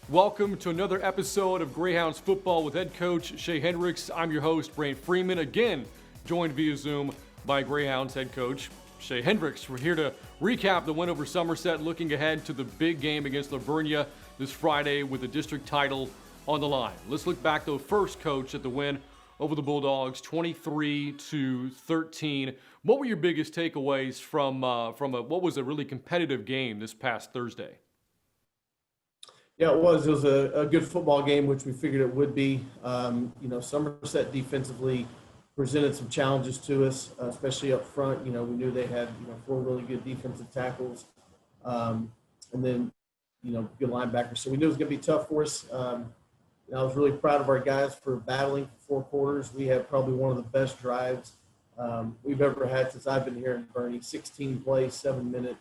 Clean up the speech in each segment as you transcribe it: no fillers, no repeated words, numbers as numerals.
Welcome to another episode of Greyhound Football with head coach Che Hendrix. I'm your host, Brant Freeman, again joined via Zoom by Greyhounds head coach Che Hendrix. We're here to recap the win over Somerset, looking ahead to the big game against Livonia this Friday with the district title on the line. Let's look back, though, first, coach, at the win over the Bulldogs, 23-13. What were your biggest takeaways from what was a really competitive game this past Thursday? Yeah, it was. It was a good football game, which we figured it would be. Somerset defensively presented some challenges to us, especially up front. We knew they had, four really good defensive tackles, and then, good linebackers. So we knew it was going to be tough for us. I was really proud of our guys for battling for 4 quarters. We had probably one of the best drives we've ever had since I've been here in Bernie. 16 plays, 7-minute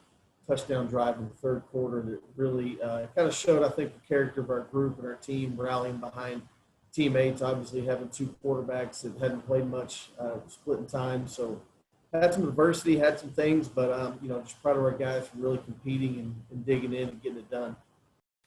touchdown drive in the third quarter that really kind of showed, I think, the character of our group and our team rallying behind teammates. Obviously, having 2 quarterbacks that hadn't played much, splitting time. So had some adversity, had some things, but just proud of our guys for really competing and digging in and getting it done.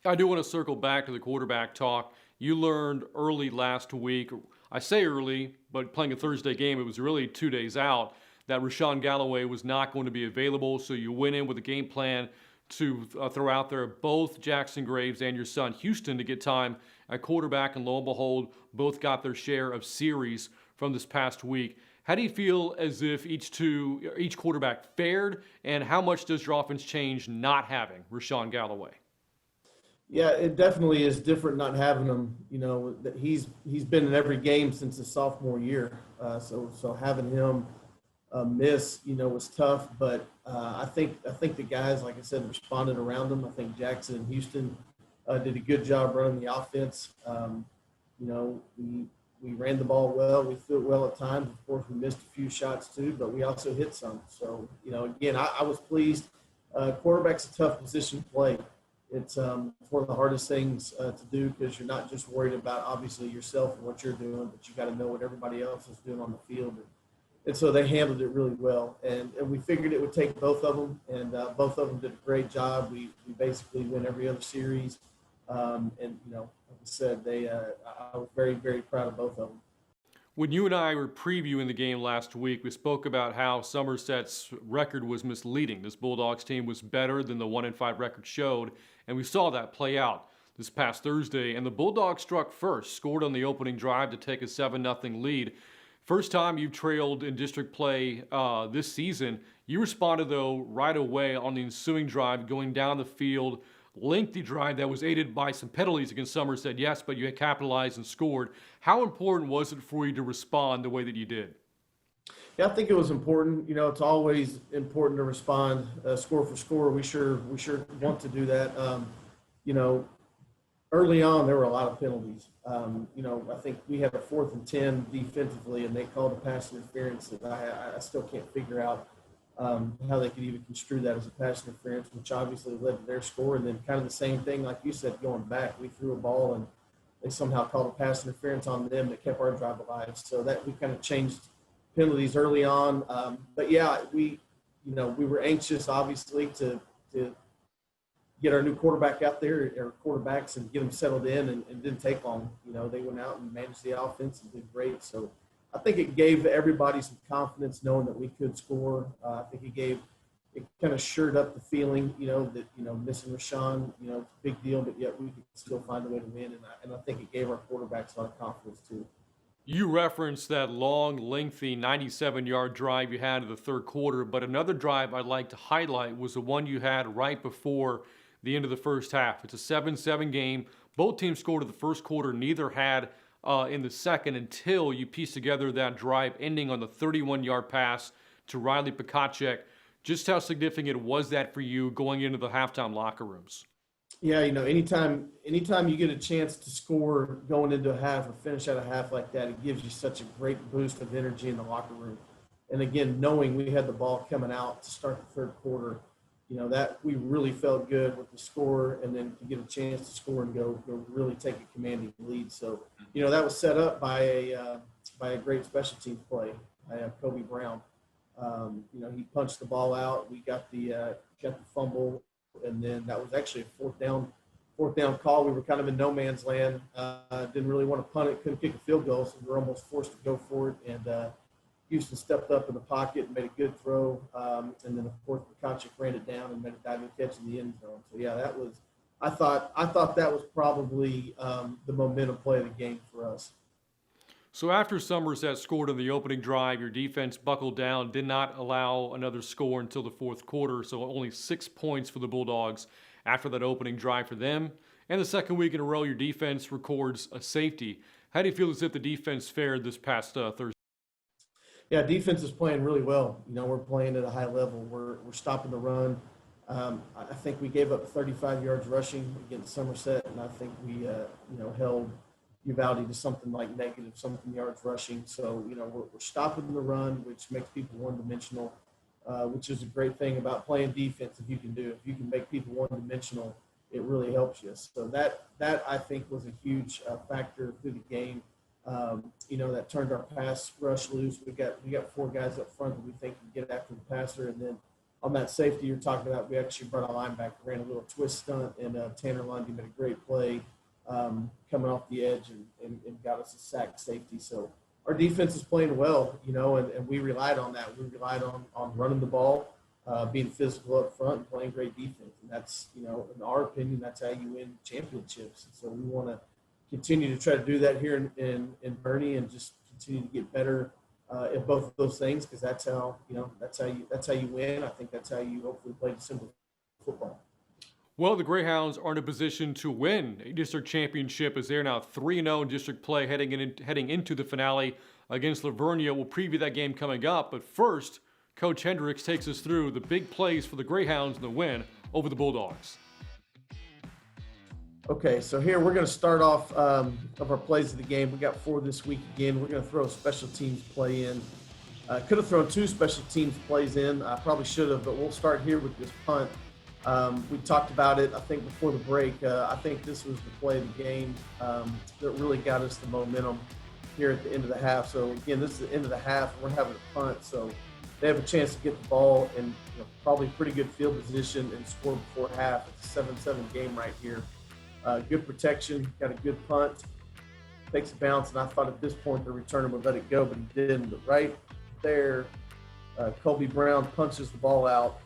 I do want to circle back to the quarterback talk. You learned early last week, I say early, but playing a Thursday game, it was really 2 days out, that Rashawn Galloway was not going to be available. So you went in with a game plan to throw out there both Jackson Graves and your son Houston to get time at quarterback. And lo and behold, both got their share of series from this past week. How do you feel as if each quarterback fared? And how much does your offense change not having Rashawn Galloway? Yeah, it definitely is different not having him. That he's been in every game since his sophomore year. So having him miss, was tough. But I think the guys, like I said, responded around him. I think Jackson and Houston did a good job running the offense. We ran the ball well. We threw it well at times. Of course, we missed a few shots too, but we also hit some. So, again, I was pleased. Quarterback's a tough position to play. It's one of the hardest things to do because you're not just worried about, obviously, yourself and what you're doing, but you got to know what everybody else is doing on the field. And so they handled it really well. And we figured it would take both of them, and both of them did a great job. We basically win every other series. Like I said, I was very, very proud of both of them. When you and I were previewing the game last week, we spoke about how Somerset's record was misleading. This Bulldogs team was better than the 1-5 record showed, and we saw that play out this past Thursday. And the Bulldogs struck first, scored on the opening drive to take a 7-0 lead. First time you've trailed in district play this season. You responded, though, right away on the ensuing drive, going down the field. Lengthy drive that was aided by some penalties against Somerset, yes, but you had capitalized and scored. How important was it for you to respond the way that you did? Yeah, I think it was important. It's always important to respond, score for score. We sure want to do that. Early on, there were a lot of penalties. I think we had a 4th and 10 defensively, and they called a pass interference that I still can't figure out how they could even construe that as a pass interference, which obviously led to their score. And then kind of the same thing, like you said, going back, we threw a ball and they somehow called a pass interference on them that kept our drive alive. So that we kind of changed penalties early on. But yeah, we were anxious, obviously, to get our new quarterback out there, our quarterbacks, and get them settled in, and it didn't take long. They went out and managed the offense and did great. So I think it gave everybody some confidence knowing that we could score. I think it kind of shored up the feeling, that, missing Rashawn, it's a big deal, but yet we could still find a way to win. And I think it gave our quarterbacks a lot of confidence too. You referenced that long, lengthy 97-yard drive you had in the third quarter, but another drive I'd like to highlight was the one you had right before the end of the first half. It's a 7-7 game. Both teams scored in the first quarter. Neither had in the second until you piece together that drive ending on the 31-yard pass to Riley Pikacek. Just how significant was that for you going into the halftime locker rooms? Yeah, anytime you get a chance to score going into a half or finish out a half like that, it gives you such a great boost of energy in the locker room. And again, knowing we had the ball coming out to start the third quarter, that we really felt good with the score, and then to get a chance to score and go really take a commanding lead. So, that was set up by a great special teams play by Kobe Brown. He punched the ball out. We got the fumble, and then that was actually a fourth down call, we were kind of in no man's land. Didn't really want to punt it, couldn't kick a field goal, so we were almost forced to go for it. And Houston stepped up in the pocket and made a good throw. And then, of course, Kochik ran it down and made a diving catch in the end zone. So, yeah, that was – I thought that was probably the momentum play of the game for us. So after Somerset scored on the opening drive, your defense buckled down, did not allow another score until the fourth quarter, so only 6 points for the Bulldogs after that opening drive for them. And the second week in a row, your defense records a safety. How do you feel as if the defense fared this past Thursday? Yeah, defense is playing really well. We're playing at a high level. We're stopping the run. I think we gave up 35 yards rushing against Somerset, and I think we held Uvalde to something like negative something yards rushing. So, we're stopping the run, which makes people one-dimensional, which is a great thing about playing defense. If you can make people one-dimensional, it really helps you. So that I think was a huge factor through the game. That turned our pass rush loose. We got 4 guys up front that we think can get after the passer. And then on that safety you're talking about, we actually brought a linebacker, ran a little twist stunt, and Tanner Lundy made a great play coming off the edge and got us a sack safety. So our defense is playing well, and we relied on that. We relied on running the ball, being physical up front, and playing great defense. And that's, in our opinion, that's how you win championships. And so we want to continue to try to do that here in Bernie, and just continue to get better at both of those things, because that's how you win. I think that's how you hopefully play December football. Well, the Greyhounds are in a position to win a district championship as they're now 3-0 in district play heading into the finale against Lavernia. We'll preview that game coming up, but first, Coach Hendrix takes us through the big plays for the Greyhounds in the win over the Bulldogs. Okay, so here we're going to start off of our plays of the game. We got 4 this week again. We're going to throw a special teams play in. Could have thrown 2 special teams plays in. I probably should have, but we'll start here with this punt. We talked about it, I think, before the break. I think this was the play of the game that really got us the momentum here at the end of the half. So, again, this is the end of the half, and we're having a punt. So they have a chance to get the ball in probably pretty good field position and score before half. It's a 7-7 game right here. Good protection, got a good punt, takes a bounce, and I thought at this point the returner would let it go, but he didn't. But right there, Colby Brown punches the ball out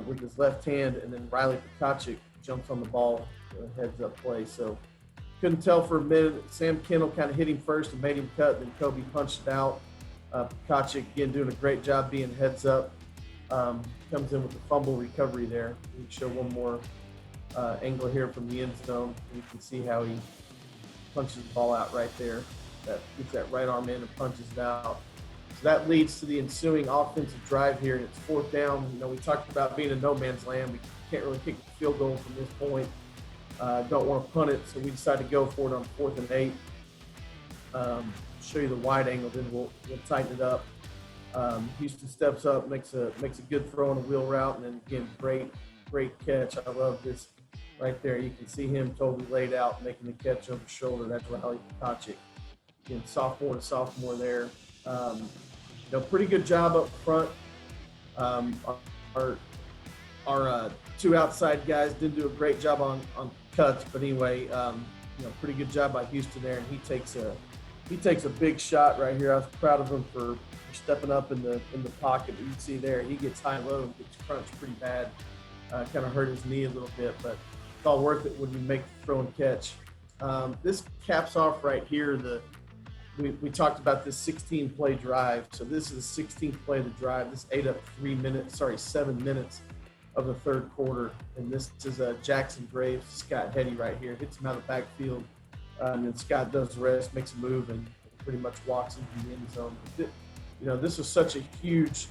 with his left hand, and then Riley Kochik jumps on the ball, heads up play. So couldn't tell for a minute. Sam Kendall kind of hit him first and made him cut, then Kobe punched it out. Kochik, again, doing a great job being heads up. Comes in with the fumble recovery there. We can show one more angle here from the end zone. You can see how he punches the ball out right there. That gets that right arm in and punches it out. So that leads to the ensuing offensive drive here, and it's 4th down. We talked about being in no man's land. We can't really kick a field goal from this point. Don't want to punt it, so we decided to go for it on 4th and 8. Show you the wide angle, then we'll tighten it up. Houston steps up, makes a good throw on a wheel route, and then again, great catch. I love this. Right there, you can see him totally laid out, making the catch over his shoulder. That's Riley Kochik. Again, sophomore to sophomore there. Pretty good job up front. Our 2 outside guys didn't do a great job on cuts, but anyway, pretty good job by Houston there, and he takes a big shot right here. I was proud of him for stepping up in the pocket. But you can see there, he gets high-low and gets crunched pretty bad. Kind of hurt his knee a little bit, but it's all worth it when you make the throw and catch. This caps off right here. We talked about this 16-play drive. So this is the 16th play of the drive. This ate up 7 minutes of the third quarter. And this is Jackson Graves, Scott Hetty right here. Hits him out of the backfield. And then Scott does the rest, makes a move, and pretty much walks into the end zone. This was such a huge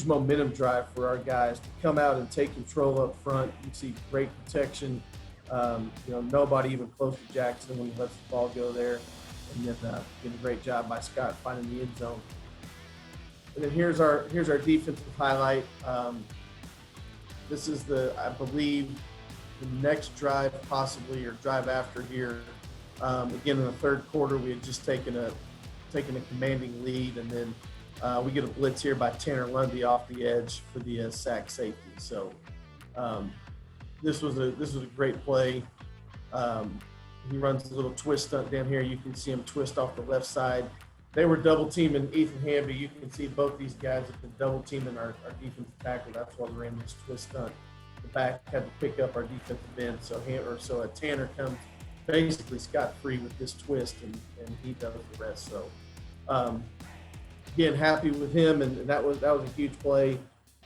momentum drive for our guys to come out and take control up front. You see great protection. Nobody even close to Jackson when he lets the ball go there. And then did a great job by Scott finding the end zone. And then here's our defensive highlight. This is I believe, the next drive possibly, or drive after here. Again, in the third quarter, we had just taken a commanding lead, and then we get a blitz here by Tanner Lundy off the edge for the sack safety. So this was a great play. He runs a little twist stunt down here. You can see him twist off the left side. They were double teaming Ethan Hamby. You can see both these guys have been double teaming our defensive tackle. That's why we ran this twist stunt. The back had to pick up our defensive end. So a Tanner comes basically scot-free with this twist, and he does the rest. So again, happy with him, and that was a huge play.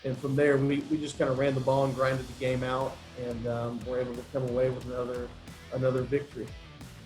And from there, we just kind of ran the ball and grinded the game out, and were able to come away with another victory.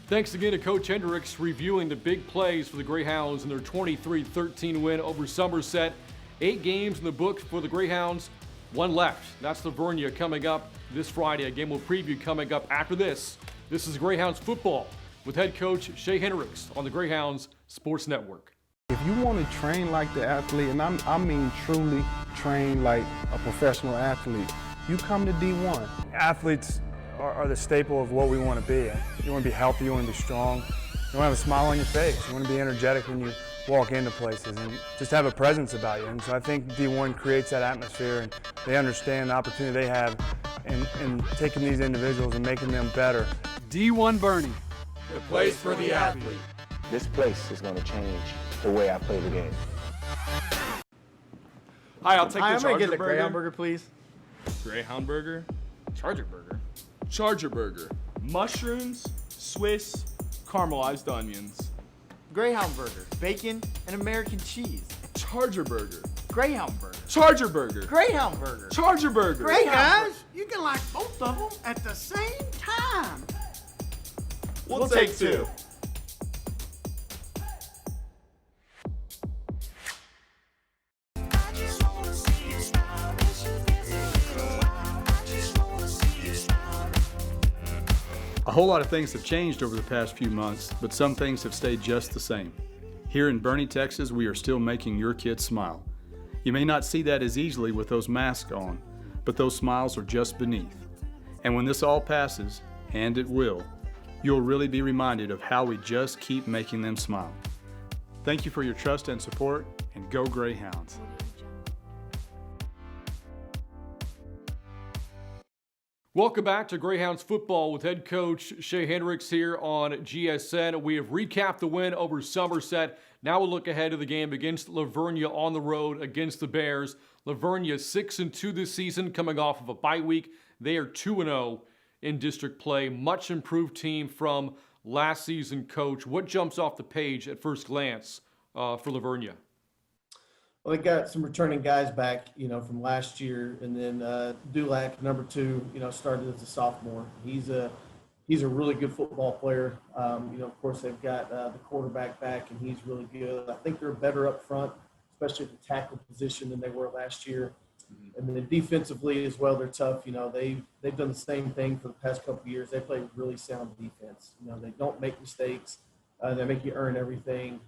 Thanks again to Coach Hendrix reviewing the big plays for the Greyhounds in their 23-13 win over Somerset. 8 games in the books for the Greyhounds, 1 left. That's Livonia coming up this Friday. A game we'll preview coming up after this. This is Greyhounds football with head coach Che Hendrix on the Greyhounds Sports Network. If you want to train like the athlete, and I mean truly train like a professional athlete, you come to D1. Athletes are the staple of what we want to be. You want to be healthy, you want to be strong, you want to have a smile on your face, you want to be energetic when you walk into places, and just have a presence about you. And so I think D1 creates that atmosphere, and they understand the opportunity they have in taking these individuals and making them better. D1 Bernie, the place for the athlete. This place is going to change the way I play the game. Hi, I'll take the I'm going to get the burger. Greyhound burger, please. Greyhound burger, Charger Burger. Charger burger, mushrooms, Swiss, caramelized onions. Greyhound burger, bacon and American cheese. Charger burger, Greyhound burger. Charger burger, Greyhound burger. Charger burger. Greyhound burger. Guys, you can like both of them at the same time. We'll take 2. A whole lot of things have changed over the past few months, but some things have stayed just the same. Here in Bernie, Texas, we are still making your kids smile. You may not see that as easily with those masks on, but those smiles are just beneath. And when this all passes, and it will, you'll really be reminded of how we just keep making them smile. Thank you for your trust and support, and go Greyhounds. Welcome back to Greyhounds football with head coach Che Hendrix here on GSN. We have recapped the win over Somerset. Now we'll look ahead to the game against Livonia on the road against the Bears. Livonia 6-2 this season, coming off of a bye week. They are 2-0 in district play. Much improved team from last season, coach. What jumps off the page at first glance for Livonia? Well, they got some returning guys back, from last year, and then Dulac, number 2, started as a sophomore. He's a really good football player. Of course, they've got the quarterback back, and he's really good. I think they're better up front, especially at the tackle position, than they were last year. And then defensively as well, they're tough. They've done the same thing for the past couple of years. They play really sound defense. They don't make mistakes. They make you earn everything.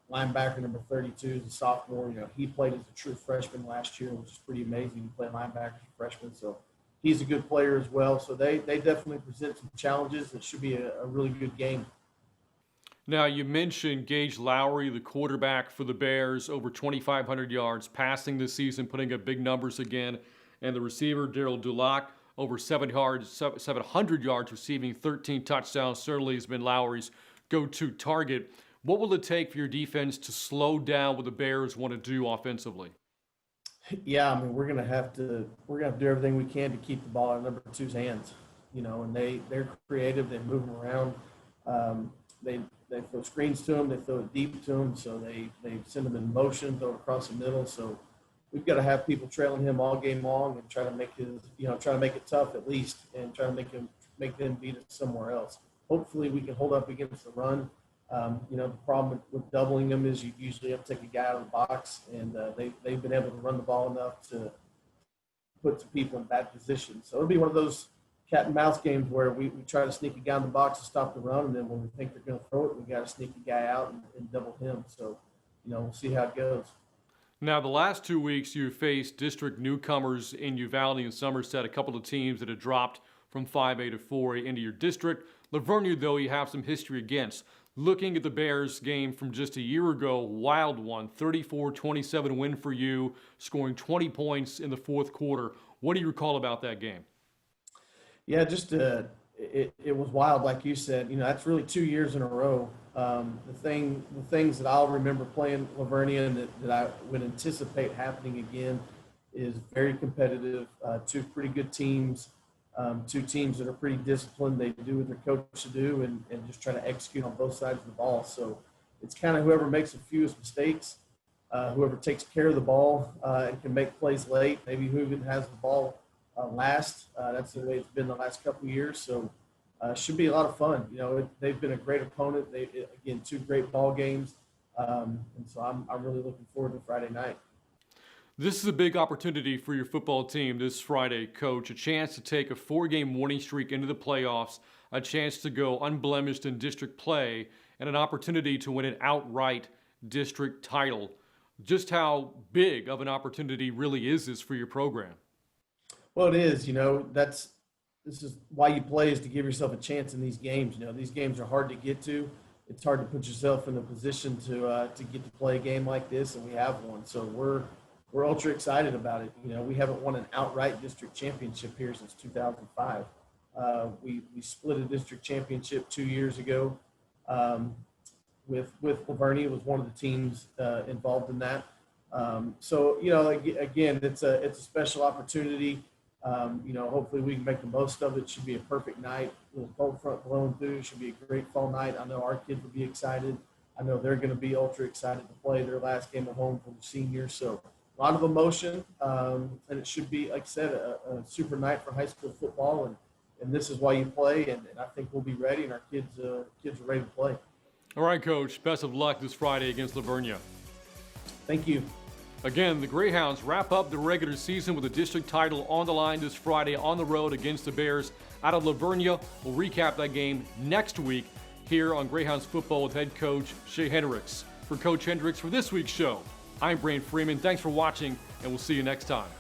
Linebacker number 32 is a sophomore. He played as a true freshman last year, which is pretty amazing. He played linebacker as a freshman, so he's a good player as well. So they definitely present some challenges. It should be a really good game. Now, you mentioned Gage Lowry, the quarterback for the Bears, over 2,500 yards passing this season, putting up big numbers again. And the receiver, Daryl Dulac, over 700 yards receiving, 13 touchdowns. Certainly has been Lowry's go-to target. What will it take for your defense to slow down what the Bears want to do offensively? Yeah, we're gonna have to do everything we can to keep the ball in number 2's hands. And they're creative. They move them around. They throw screens to them. They throw it deep to them. So they send them in motion, throw it across the middle. So we've got to have people trailing him all game long and try to make it tough at least, and try to make them beat us somewhere else. Hopefully, we can hold up against the run. The problem with doubling them is you usually have to take a guy out of the box, and they've been able to run the ball enough to put some people in bad positions. So it'll be one of those cat and mouse games where we try to sneak a guy in the box to stop the run, and then when we think they're going to throw it, we got to sneak a guy out and double him. So, we'll see how it goes. Now, the last 2 weeks, you've faced district newcomers in Uvalde and Somerset, a couple of teams that have dropped from 5A to 4A into your district. Livonia, though, you have some history against. Looking at the Bears game from just a year ago, wild one, 34-27 win for you, scoring 20 points in the fourth quarter. What do you recall about that game? Yeah, just it was wild, like you said. You know, that's really 2 years in a row. The things that I'll remember playing Lavernia and that I would anticipate happening again is very competitive. Two pretty good teams, two teams that are pretty disciplined. They do what their coach to do and just try to execute on both sides of the ball. So it's kind of whoever makes the fewest mistakes, whoever takes care of the ball and can make plays late, maybe who even has the ball last. That's the way it's been the last couple of years. So should be a lot of fun. You know, they've been a great opponent. Again, two great ball games. And so I'm really looking forward to Friday night. This is a big opportunity for your football team this Friday, Coach. A chance to take a 4-game winning streak into the playoffs, a chance to go unblemished in district play, and an opportunity to win an outright district title. Just how big of an opportunity really is this for your program? Well, it is. You know, this is why you play, is to give yourself a chance in these games. You know, these games are hard to get to. It's hard to put yourself in a position to get to play a game like this, and we have one. So we're ultra excited about it. You know, we haven't won an outright district championship here since 2005. We split a district championship 2 years ago with Lavernia was one of the teams involved in that. So, you know, again, it's a special opportunity. You know, hopefully we can make the most of it. It should be a perfect night. With cold front blowing through, it should be a great fall night. I know our kids will be excited. I know they're going to be ultra excited to play their last game at home for the seniors. So a lot of emotion, and it should be, like I said, a super night for high school football. And this is why you play. And I think we'll be ready, and our kids are ready to play. All right, Coach. Best of luck this Friday against Lavernia. Thank you. Again, the Greyhounds wrap up the regular season with a district title on the line this Friday on the road against the Bears out of Lavernia. We'll recap that game next week here on Greyhounds Football with head coach Che Hendrix. For Coach Hendrix for this week's show, I'm Brain Freeman. Thanks for watching, and we'll see you next time.